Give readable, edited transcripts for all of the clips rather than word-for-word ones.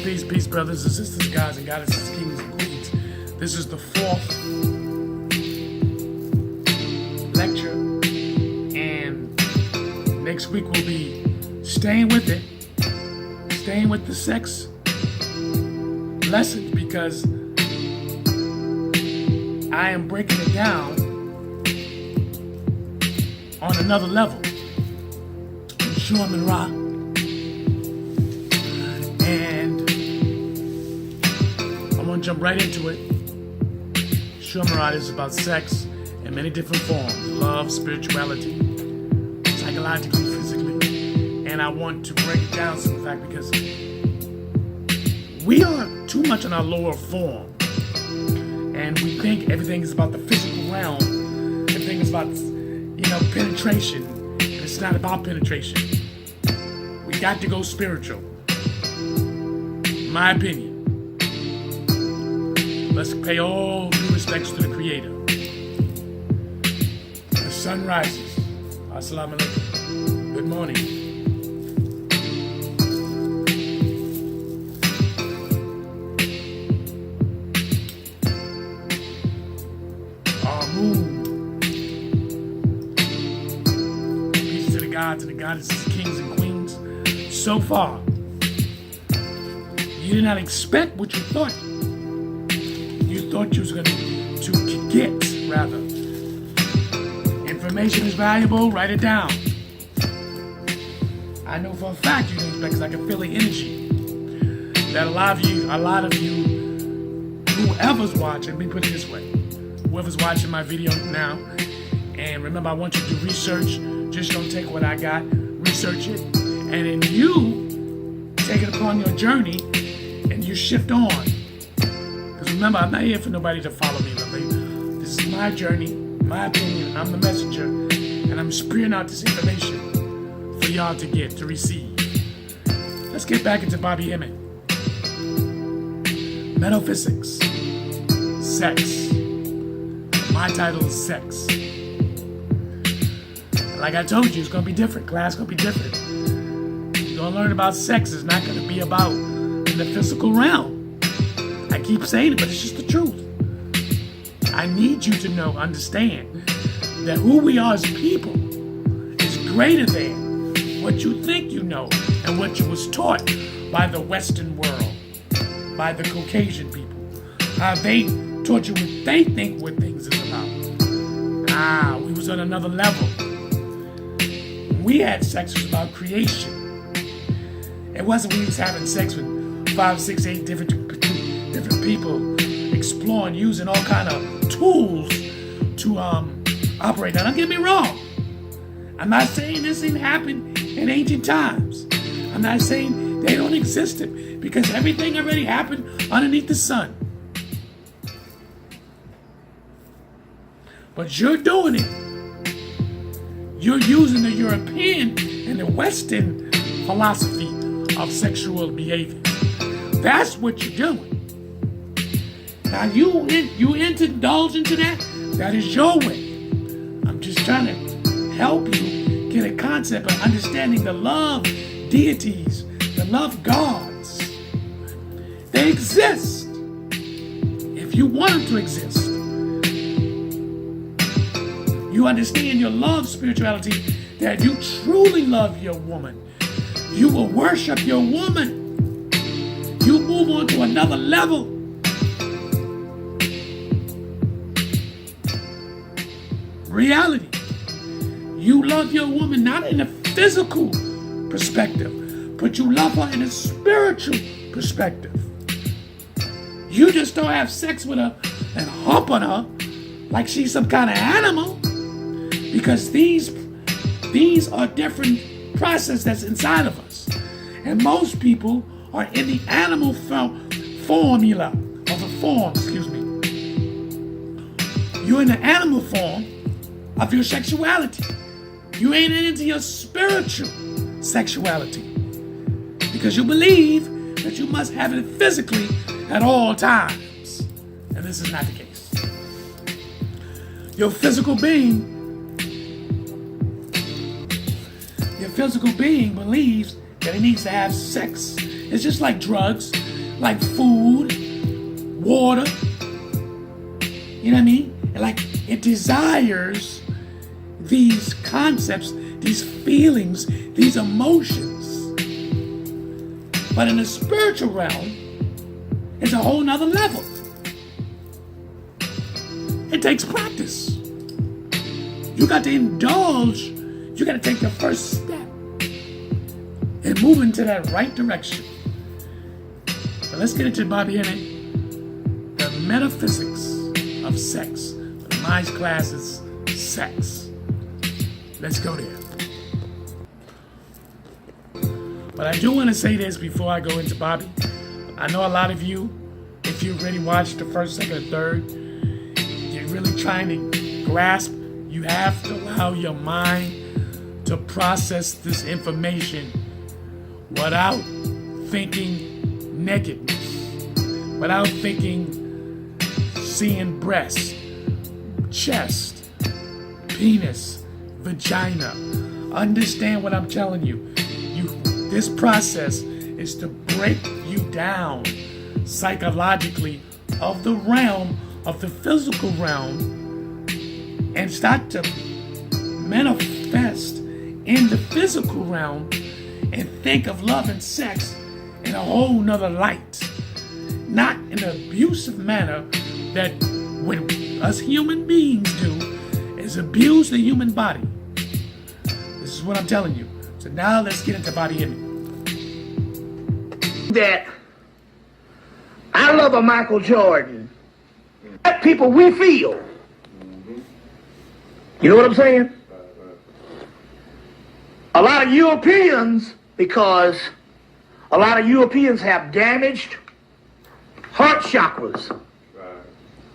Peace, brothers and sisters, guys and goddesses, kings and queens. This is the fourth lecture, and next week we'll be staying with the sex lessons, because I am breaking it down on another level. Amun Ra. And I'm gonna jump right into it. Amun Ra is about sex in many different forms: love, spirituality, psychologically, physically. And I want to break it down some fact, because we are too much in our lower form, and we think everything is about the physical realm. Everything is about, penetration, and it's not about penetration. We got to go spiritual. My opinion. Let's pay all due respects to the Creator. The sun rises. Assalamu alaikum. Good morning. Amun. Peace to the gods and the goddesses, kings and queens. So far, you did not expect what you thought. You thought you was going to get, rather. Information is valuable, write it down. I know for a fact you didn't expect, because I can feel the energy. That a lot of you, whoever's watching, let me put it this way. Whoever's watching my video now, and remember, I want you to do research. Just don't take what I got, research it, and then you take it upon your journey, and you shift on. Because remember, I'm not here for nobody to follow me. This is my journey, my opinion. I'm the messenger, and I'm spewing out this information for y'all to get, to receive. Let's get back into Bobby Emmett. Metaphysics. Sex. My title is Sex. Like I told you, it's going to be different. Class going to be different. You're going to learn about sex. It's not going to be about in the physical realm. I keep saying it, but it's just the truth. I need you to understand that who we are as people is greater than what you think you know and what you was taught by the Western world, by the Caucasian people. How they taught you what they think what things is about. We was on another level. When we had sex, it was about creation. It wasn't we was having sex with 5, 6, 8 different people, exploring, using all kind of tools to operate. Now, don't get me wrong. I'm not saying this didn't happen in ancient times. I'm not saying they don't exist, because everything already happened underneath the sun. But you're doing it. You're using the European and the Western philosophy of sexual behavior. That's what you're doing. Now you indulge into that. That is your way. I'm just trying to help you get a concept of understanding the love deities, the love gods. They exist. If you want them to exist. You understand your love spirituality, that you truly love your woman. You will worship your woman. You move on to another level. Reality. You love your woman not in a physical perspective, but you love her in a spiritual perspective. You just don't have sex with her and hump on her like she's some kind of animal, because these are different processes that's inside of us. And most people are in the animal formula of a form, You're in the animal form of your sexuality. You ain't into your spiritual sexuality, because you believe that you must have it physically at all times. And this is not the case. Your physical being believes that it needs to have sex It's just like drugs, like food, water. You know what I mean? And like it desires these concepts, these feelings, these emotions. But in the spiritual realm, it's a whole nother level. It takes practice. You got to indulge. You got to take your first step and move into that right direction. But let's get into Bobby Hennett, the metaphysics of sex. My class is sex. Let's go there. But I do want to say this before I go into Bobby. I know a lot of you, if you've already watched the first, second, or third, you're really trying to grasp. You have to allow your mind to process this information without thinking nakedness, without thinking seeing breast, chest, penis, vagina. Understand what I'm telling you. This process is to break you down psychologically of the realm, of the physical realm, and start to manifest in the physical realm and think of love and sex in a whole nother light. Not in an abusive manner that when us human beings do is abuse the human body. This is what I'm telling you. So now let's get into Bobby Hennett. That I love a Michael Jordan. That people we feel. You know what I'm saying? A lot of Europeans, because a lot of Europeans have damaged heart chakras.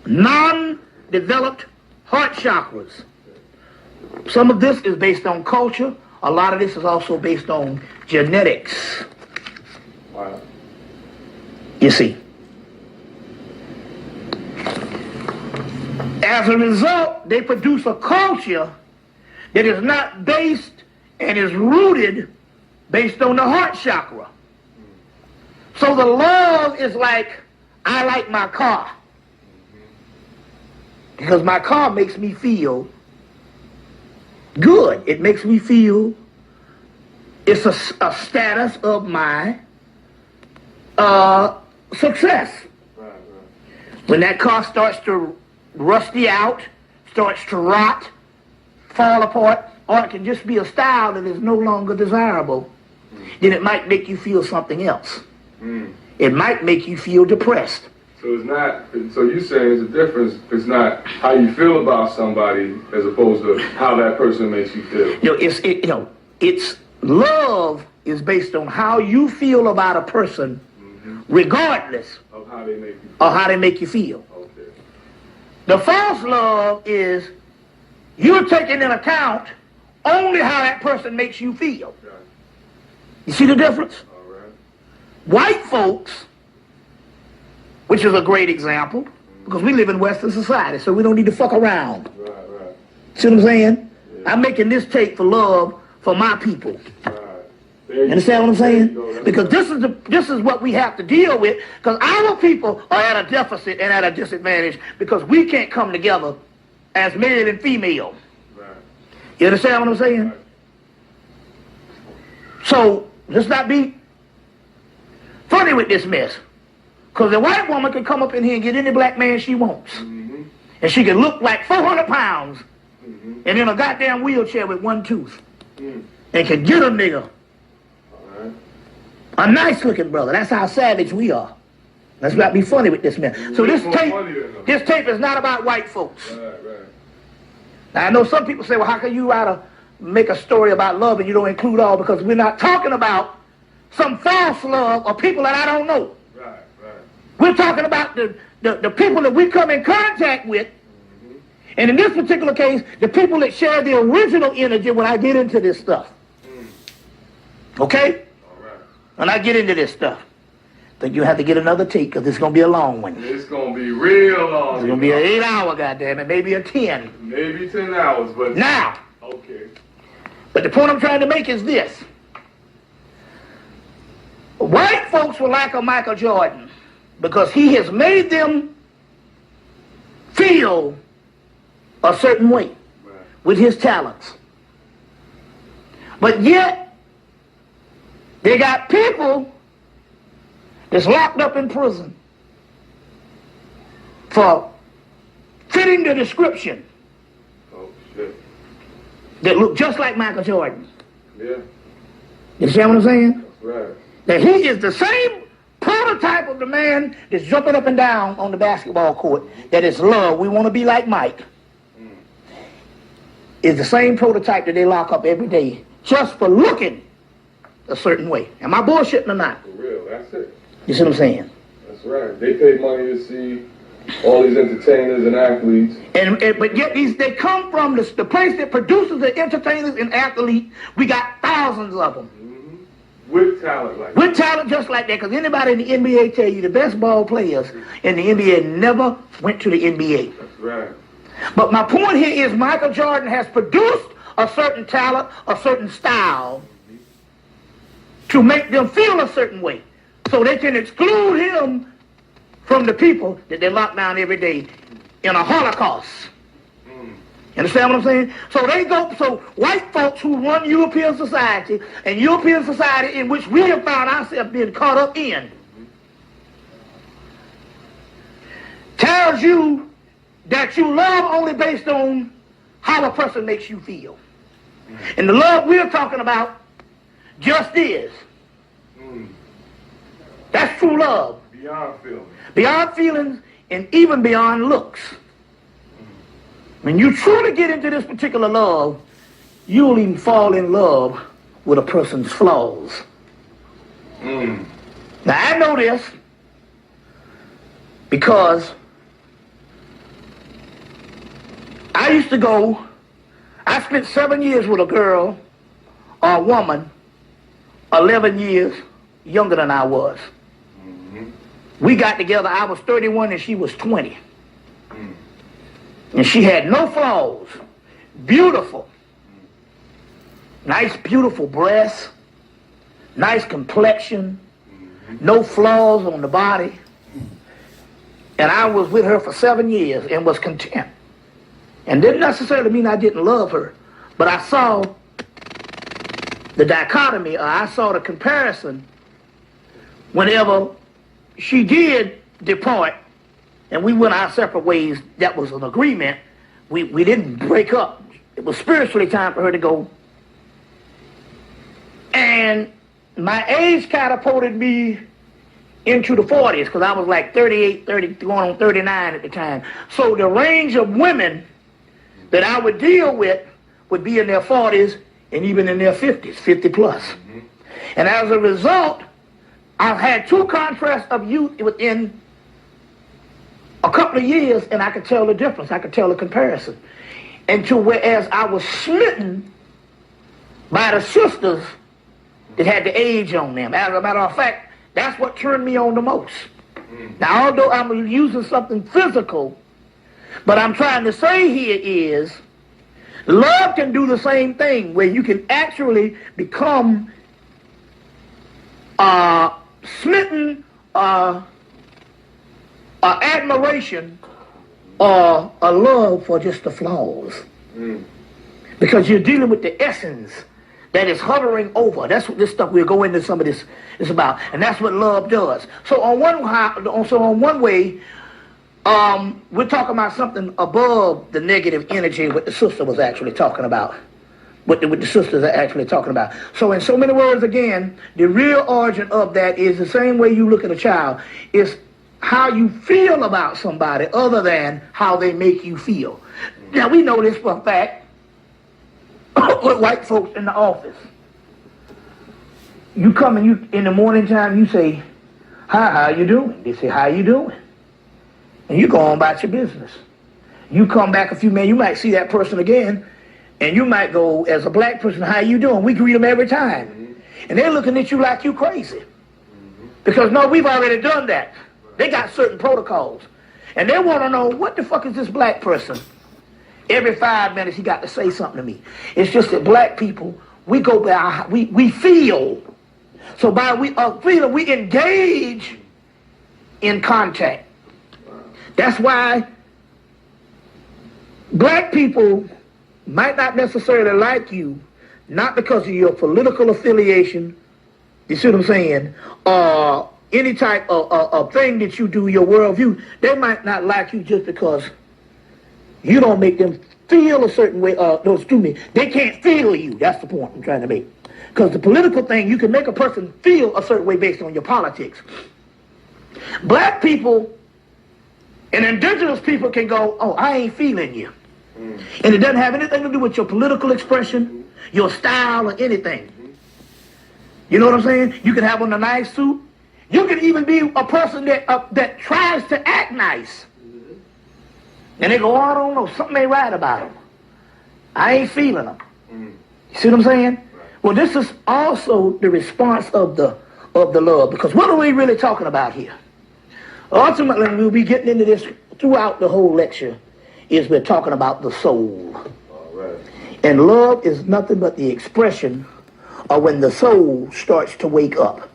Non-developed heart chakras. Some of this is based on culture. A lot of this is also based on genetics. Wow. You see. As a result, they produce a culture that is not based and is rooted based on the heart chakra. So the love is like, I like my car. Because my car makes me feel good. It makes me feel it's a status of my success. Right. When that car starts to rusty out, starts to rot, fall apart, or it can just be a style that is no longer desirable, then it might make you feel something else. It might make you feel depressed. So it's not. So you saying it's a difference. It's not how you feel about somebody as opposed to how that person makes you feel. It's love is based on how you feel about a person, regardless of how they make you feel. of how they make you feel. Okay. The false love is you're taking into account only how that person makes you feel. Got it. You see the difference? All right. White folks, which is a great example, because we live in Western society, so we don't need to fuck around. Right. See what I'm saying? Yeah. I'm making this tape for love for my people. Right. You understand what I'm saying? Go. Because this is what we have to deal with, because our people are at a deficit and at a disadvantage because we can't come together as male and female. Right. You understand what I'm saying? Right. So let's not be funny with this mess. Because the white woman can come up in here and get any black man she wants. And she can look like 400 pounds and in a goddamn wheelchair with one tooth. And can get a nigga. Right. A nice looking brother. That's how savage we are. Let's not be funny with this man. So this tape is not about white folks. Right. Now I know some people say, well, how can you make a story about love and you don't include all? Because we're not talking about some false love of people that I don't know. Right. We're talking about the people that we come in contact with. And in this particular case, the people that share the original energy when I get into this stuff. Okay? All right. When I get into this stuff. I think you have to get another tape because it's going to be a long one. It's going to be real long. It's going to be an 8-hour, goddamn it, maybe a 10. Maybe 10 hours, but... Now. Okay. But the point I'm trying to make is this. White folks will like a Michael Jordan because he has made them feel a certain way with his talents. But yet, they got people that's locked up in prison for fitting the description that look just like Michael Jordan. Yeah. You see what I'm saying? That's right. That he is the same prototype of the man that's jumping up and down on the basketball court. That is love. We want to be like Mike. Is the same prototype that they lock up every day just for looking a certain way. Am I bullshitting or not? For real, that's it. You see what I'm saying? That's right. They pay money to see all these entertainers and athletes. But yet they come from the place that produces the entertainers and athletes. We got thousands of them. With talent like that. With talent just like that. Because anybody in the NBA tell you the best ball players in the NBA never went to the NBA. That's right. But my point here is Michael Jordan has produced a certain talent, a certain style to make them feel a certain way. So they can exclude him from the people that they lock down every day in a Holocaust. You understand what I'm saying? So white folks who run European society, and European society in which we have found ourselves being caught up in, tells you that you love only based on how a person makes you feel. And the love we're talking about just is. That's true love. Beyond feelings. Beyond feelings and even beyond looks. When you truly get into this particular love, you'll even fall in love with a person's flaws. Now I know this because I spent 7 years with a girl or a woman 11 years younger than I was. We got together, I was 31 and she was 20. And she had no flaws. Beautiful. Nice, beautiful breasts. Nice complexion. No flaws on the body. And I was with her for 7 years and was content. And didn't necessarily mean I didn't love her. But I saw the dichotomy, or I saw the comparison whenever she did depart and we went our separate ways. That was an agreement. We didn't break up. It was spiritually time for her to go. And my age catapulted me into the 40s because I was like 38, 30, going on 39 at the time. So the range of women that I would deal with would be in their 40s and even in their 50s, 50 plus. And as a result, I've had two contrasts of youth within a couple of years, and I could tell the difference. I could tell the comparison. And to whereas I was smitten by the sisters that had the age on them. As a matter of fact, that's what turned me on the most. Now, although I'm using something physical, but I'm trying to say here is love can do the same thing where you can actually become smitten, admiration, or a love for just the flaws. Because you're dealing with the essence that is hovering over. That's what this stuff, we'll go into some of this is about. And that's what love does. So on one way, we're talking about something above the negative energy what the sister was actually talking about. What the sisters are actually talking about. So in so many words, again, the real origin of that is the same way you look at a child. It's how you feel about somebody other than how they make you feel. Now, we know this for a fact with white folks in the office. You come and you in the morning time, you say, hi, how you doing? They say, how you doing? And you go on about your business. You come back a few minutes, you might see that person again, and you might go, as a black person, how you doing? We greet them every time. And they're looking at you like you crazy. Because, no, we've already done that. They got certain protocols. And they want to know, what the fuck is this black person? Every 5 minutes, he got to say something to me. It's just that black people, we go by, we feel So by feeling, we engage in contact. That's why black people might not necessarily like you, not because of your political affiliation, you see what I'm saying, or any type of thing that you do, your worldview. They might not like you just because you don't make them feel a certain way. They can't feel you. That's the point I'm trying to make. Because the political thing, you can make a person feel a certain way based on your politics. Black people and indigenous people can go, oh, I ain't feeling you. And it doesn't have anything to do with your political expression, your style, or anything. You know what I'm saying? You can have on a nice suit. You can even be a person that tries to act nice. And they go, oh, I don't know, something ain't right about them. I ain't feeling them. You see what I'm saying? Well, this is also the response of the love. Because what are we really talking about here? Ultimately, we'll be getting into this throughout the whole lecture, is we're talking about the soul. All right. And love is nothing but the expression of when the soul starts to wake up.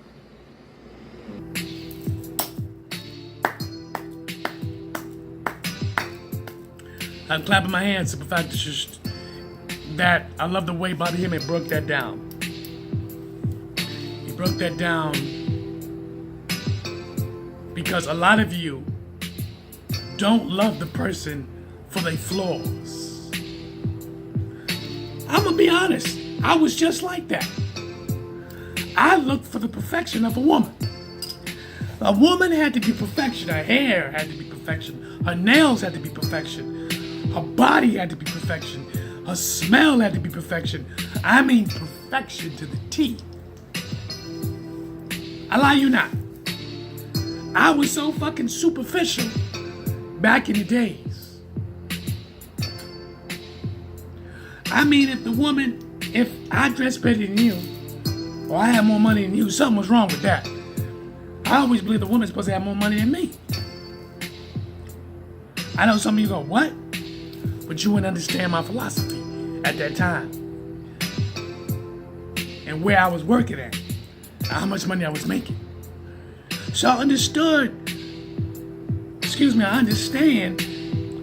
I'm clapping my hands. The fact is just that I love the way Bobby Hemming broke that down. He broke that down because a lot of you don't love the person for their flaws. I'm gonna be honest. I was just like that. I looked for the perfection of a woman. A woman had to be perfection. Her hair had to be perfection. Her nails had to be perfection. Her body had to be perfection. Her smell had to be perfection. I mean perfection to the T. I lie you not. I was so fucking superficial back in the days. I mean, if I dress better than you, or I have more money than you, something was wrong with that. I always believe the woman's supposed to have more money than me. I know some of you go, what? But you wouldn't understand my philosophy at that time. And where I was working at. How much money I was making. So I understand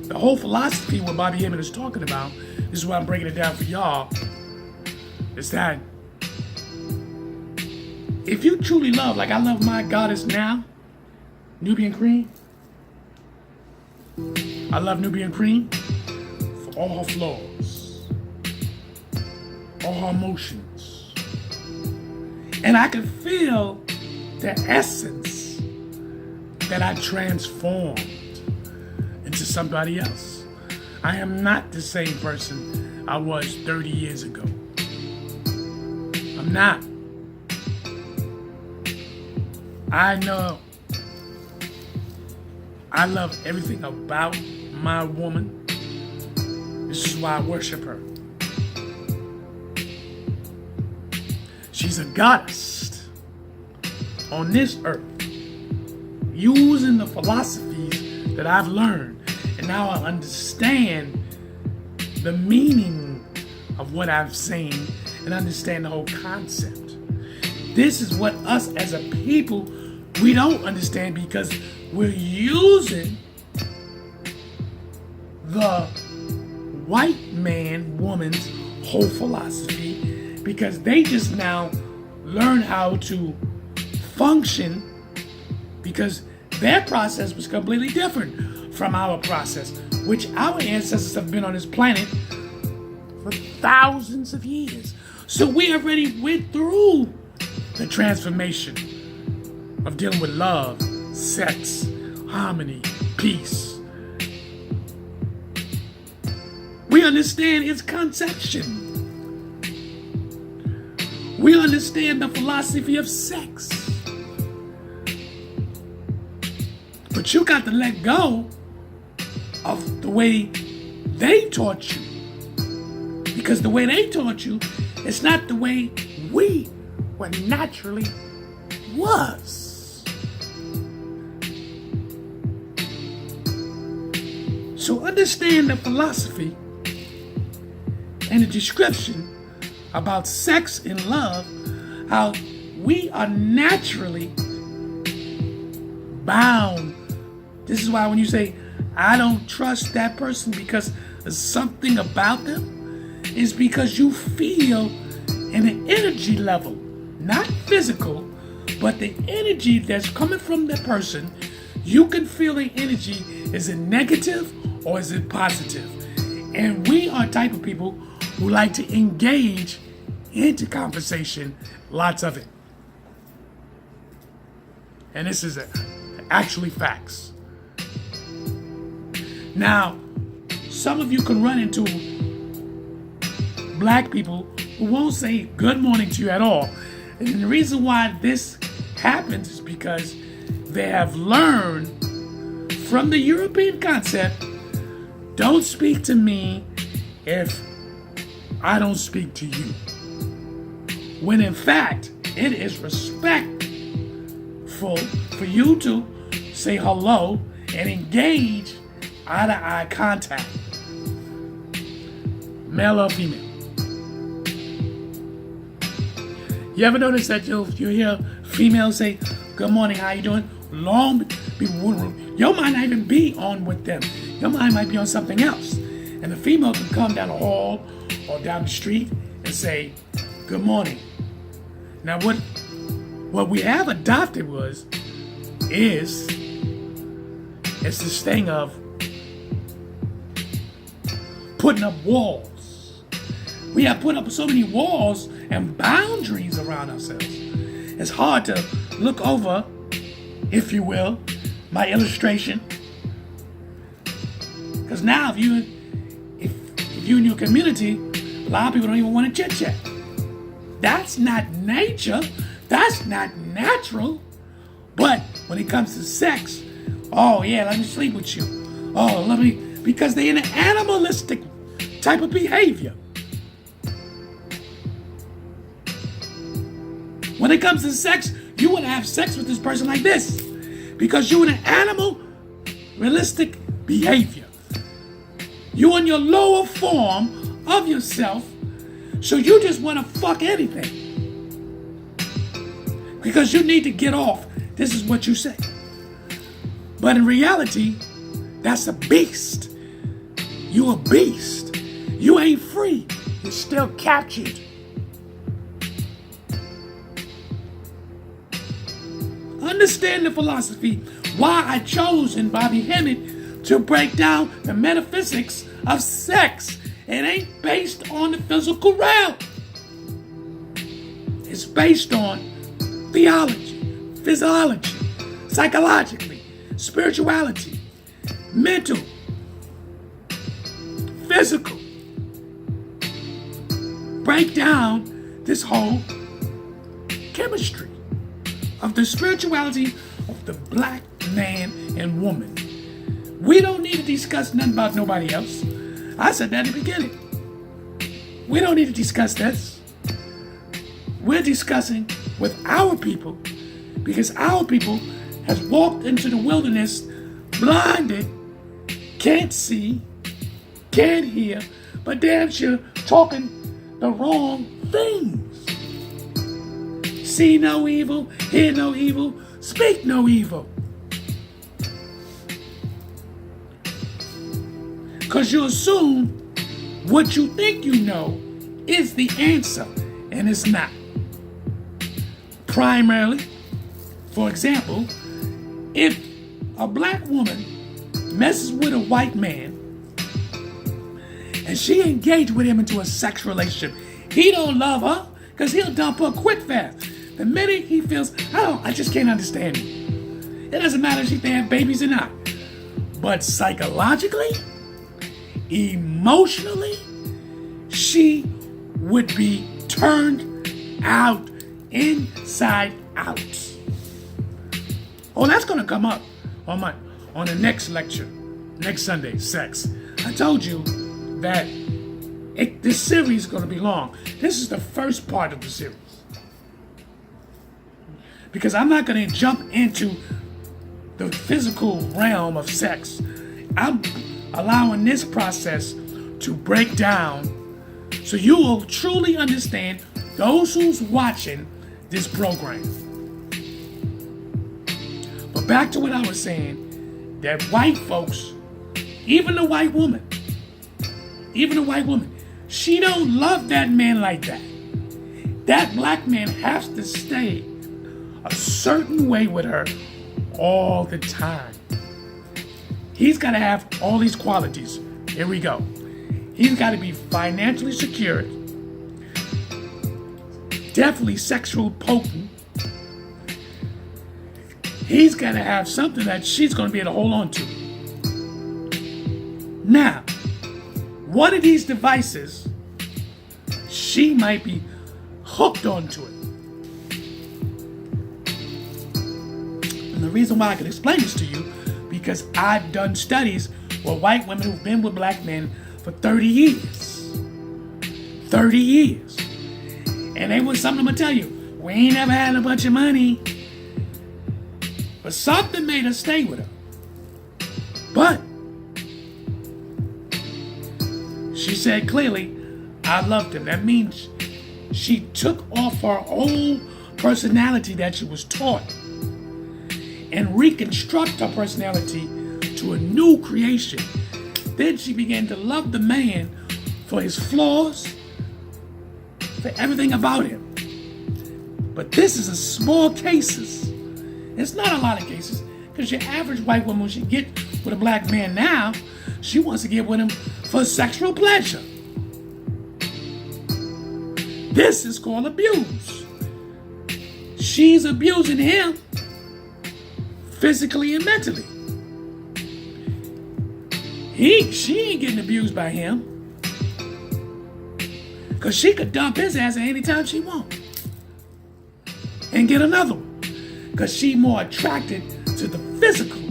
the whole philosophy what Bobby Hemming is talking about. This is why I'm breaking it down for y'all. Is that if you truly love, like I love my goddess now, Nubian Queen. I love Nubian Queen for all her flaws, all her emotions. And I can feel the essence that I transformed into somebody else. I am not the same person I was 30 years ago. I'm not. I know I love everything about my woman. This is why I worship her. She's a goddess on this earth, using the philosophies that I've learned. And now I understand the meaning of what I've seen and understand the whole concept. This is what us as a people, we don't understand because we're using the white man, woman's whole philosophy because they just now learn how to function because their process was completely different from our process, which our ancestors have been on this planet for thousands of years. So we already went through the transformation of dealing with love, sex, harmony, peace. We understand its conception. We understand the philosophy of sex. But you got to let go of the way they taught you. Because the way they taught you is not the way we were naturally was. So understand the philosophy and the description about sex and love, how we are naturally bound. This is why when you say, I don't trust that person because there's something about them, is because you feel in an energy level, not physical, but the energy that's coming from that person. You can feel the energy. Is it negative or is it positive? And we are type of people who like to engage into conversation, lots of it. And this is actually facts. Now, some of you can run into black people who won't say good morning to you at all. And the reason why this happens is because they have learned from the European concept, don't speak to me if I don't speak to you. When in fact, it is respectful for you to say hello and engage eye-to-eye contact, male or female. You ever notice that you hear females say, good morning, how you doing? Your mind not even be on with them. Your mind might be on something else. And the female can come down the hall or down the street and say, good morning. Now what we have adopted is this thing of putting up walls. We have put up so many walls and boundaries around ourselves. It's hard to look over, if you will, my illustration. Because now if you in your community, a lot of people don't even want to chit-chat. That's not nature. That's not natural. But when it comes to sex, oh yeah, let me sleep with you. Oh, because they're in an animalistic type of behavior. When it comes to sex, you want to have sex with this person like this because you're in an animalistic behavior. You're in your lower form of yourself, so you just want to fuck anything because you need to get off. This is what you say. But in reality, that's a beast. You're a beast. You ain't free. You're still captured. Understand the philosophy why I chose in Bobby Hemmett to break down the metaphysics of sex. It ain't based on the physical realm. It's based on theology, physiology, psychologically, spirituality, mental, physical. Break down this whole chemistry of the spirituality of the black man and woman. We don't need to discuss nothing about nobody else. I said that at the beginning. We don't need to discuss this. We're discussing with our people because our people has walked into the wilderness blinded, can't see, can't hear, but damn sure talking the wrong things. See no evil, hear no evil, speak no evil. Because you assume what you think you know is the answer, and it's not. Primarily, for example, if a black woman messes with a white man and she engaged with him into a sexual relationship, he don't love her because he'll dump her quick fast. The minute he feels, I just can't understand it. It doesn't matter if they have babies or not. But psychologically, emotionally, she would be turned out, inside out. Oh, that's gonna come up on the next lecture, next Sunday, sex. I told you that this series is gonna be long. This is the first part of the series. Because I'm not gonna jump into the physical realm of sex. I'm allowing this process to break down so you will truly understand, those who's watching, this program. But back to what I was saying, that white folks, even the white woman, she don't love that man like that. That black man has to stay a certain way with her all the time. He's got to have all these qualities. Here we go. He's got to be financially secure, definitely sexual potent. He's got to have something that she's going to be able to hold on to. Now, one of these devices, she might be hooked onto it. And the reason why I can explain this to you, because I've done studies with white women who've been with black men for 30 years. 30 years. And they was something I'm going to tell you. We ain't never had a bunch of money. But something made us stay with her. But she said clearly, I loved him. That means she took off her old personality that she was taught and reconstruct her personality to a new creation. Then she began to love the man for his flaws, for everything about him. But this is a small cases. It's not a lot of cases, because your average white woman, when she get with a black man now, she wants to get with him for sexual pleasure. This is called abuse. She's abusing him physically and mentally. She ain't getting abused by him, because she could dump his ass at any time she wants and get another one, because she's more attracted to the physical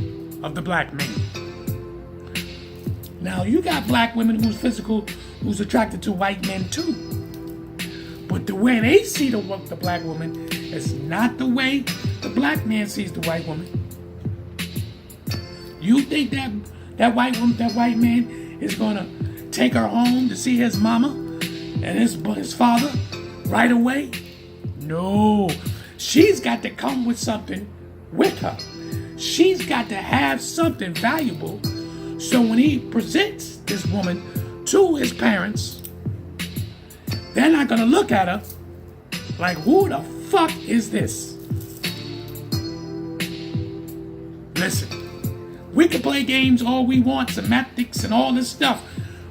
of the black man. Now, you got black women who's attracted to white men too. But the way they see the black woman is not the way the black man sees the white woman. You think that white man is gonna take her home to see his mama and his father right away? No. She's got to come with something with her. She's got to have something valuable, so when he presents this woman to his parents, they're not gonna look at her like, who the fuck is this? Listen, we can play games all we want, semantics and all this stuff,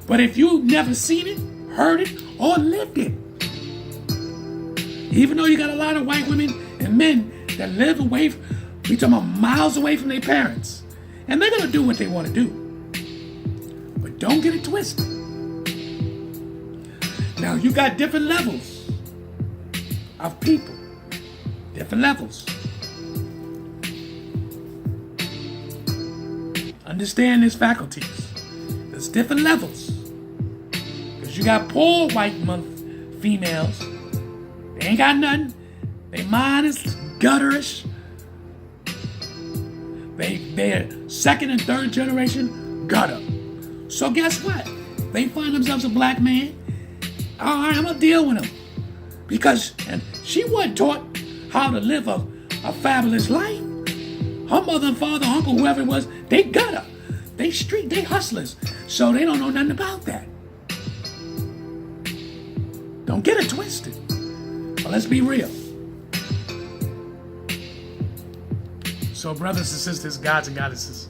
but if you've never seen it, heard it, or lived it, even though you got a lot of white women and men that live away, we talking about miles away from their parents, and they're gonna do what they want to do. But don't get it twisted. Now, you got different levels of people. Different levels. Understand these faculties. There's different levels. Because you got poor white females. They ain't got nothing. They mind is gutterish. They're second and third generation gutter. So guess what? They find themselves a black man. All right, I'm going to deal with him. Because she wasn't taught how to live a fabulous life. Her mother and father, uncle, whoever it was, they gutter. They street, they hustlers. So they don't know nothing about that. Don't get it twisted. But let's be real. So brothers and sisters, gods and goddesses,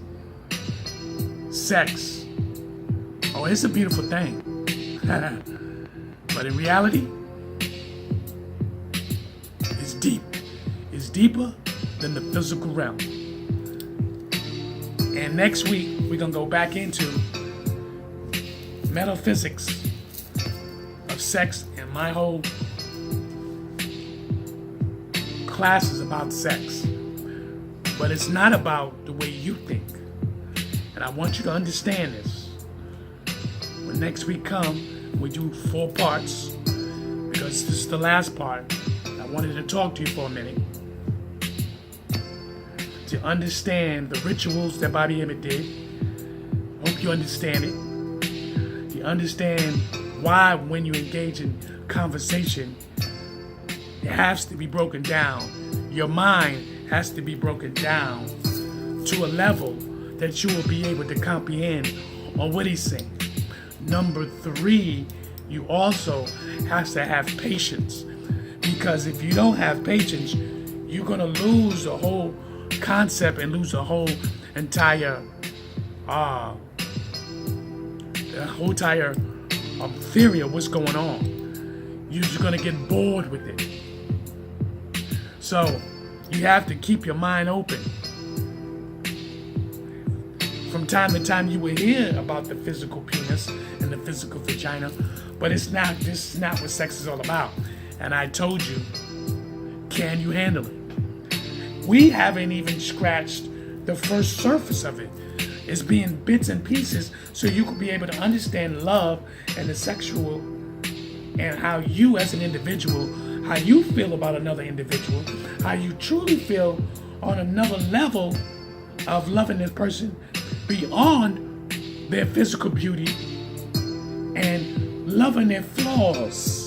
sex, oh, it's a beautiful thing. But in reality, it's deep. It's deeper than the physical realm. And next week, we're going to go back into metaphysics of sex, and my whole class is about sex. But it's not about the way you think. And I want you to understand this. When next week comes, we do 4 parts, because this is the last part. I wanted to talk to you for a minute to understand the rituals that Bobby Emmett did. Hope you understand it. You understand why when you engage in conversation, It has to be broken down. Your mind has to be broken down to a level that you will be able to comprehend on what he's saying. Number 3, you also have to have patience. Because if you don't have patience, you're going to lose the whole concept and lose the whole entire theory of what's going on. You're just going to get bored with it. So you have to keep your mind open. From time to time you will hear about the physical penis and the physical vagina, but this is not what sex is all about. And I told you, can you handle it? We haven't even scratched the first surface of it. It's being bits and pieces so you can be able to understand love and the sexual and how you as an individual, how you feel about another individual, how you truly feel on another level of loving this person beyond their physical beauty and loving their flaws.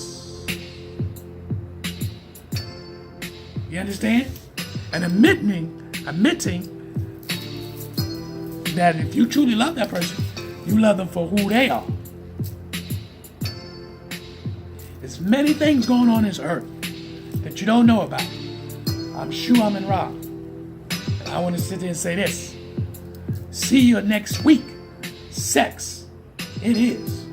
You understand? And admitting that if you truly love that person, you love them for who they are. There's many things going on this earth that you don't know about. I'm sure I'm in Rock. And I want to sit there and say this. See you next week. Sex, it is.